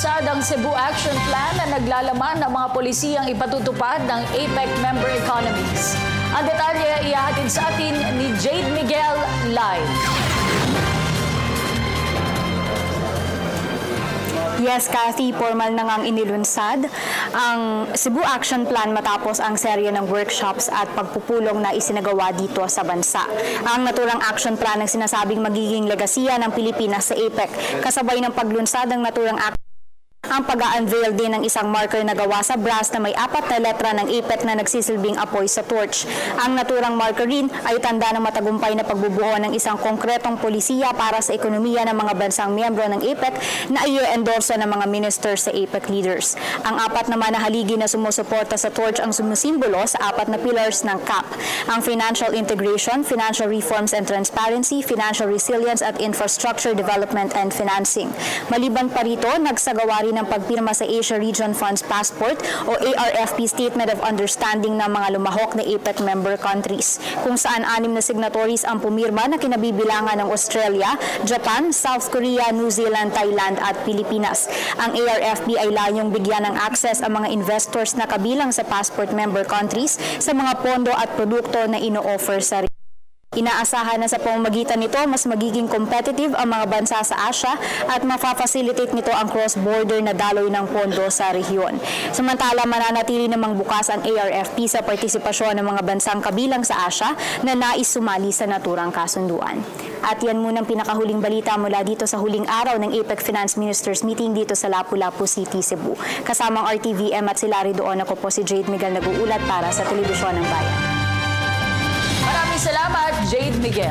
Nalunsad ang Cebu Action Plan na naglalaman ng mga polisiyang ipatutupad ng APEC member economies. Ang detalye ihahatid sa atin ni Jade Miguel live. Yes, Kathy, formal na ngang inilunsad ang Cebu Action Plan matapos ang serye ng workshops at pagpupulong na isinagawa dito sa bansa. Ang naturang action plan ang sinasabing magiging legasiya ng Pilipinas sa APEC, kasabay ng paglunsad ng naturang action. Ang pag-a-unveil din ng isang marker na gawa sa brass na may 4 na letra ng APEC na nagsisilbing apoy sa torch. Ang naturang marker rin ay tanda ng matagumpay na pagbubuo ng isang konkretong polisiya para sa ekonomiya ng mga bansang miyembro ng APEC na i-endorso ng mga ministers sa APEC leaders. Ang 4 naman na haligi na sumusuporta sa torch ang sumusimbolo sa 4 na pillars ng CAP. Ang financial integration, financial reforms and transparency, financial resilience at infrastructure development and financing. Maliban pa rito, nagsagawa rin ng pagpirma sa Asia Region Funds Passport o ARFP Statement of Understanding ng mga lumahok na APEC member countries, kung saan 6 na signatories ang pumirma na kinabibilangan ng Australia, Japan, South Korea, New Zealand, Thailand at Pilipinas. Ang ARFP ay layong bigyan ng access ang mga investors na kabilang sa passport member countries sa mga pondo at produkto na ino-offer sa Inaasahan na sa pamamagitan nito, mas magiging competitive ang mga bansa sa Asia at mafafacilitate nito ang cross-border na daloy ng pondo sa rehiyon. Samantala, mananatili namang bukas ang ARFP sa partisipasyon ng mga bansang kabilang sa Asia na nais sumali sa naturang kasunduan. At yan munang pinakahuling balita mula dito sa huling araw ng APEC Finance Ministers Meeting dito sa Lapu-Lapu City, Cebu. Kasamang RTVM at si Larry doon, ako po si Jade Miguel nag-uulat para sa Telebisyon ng Bayan. Maraming salamat, Jade Miguel.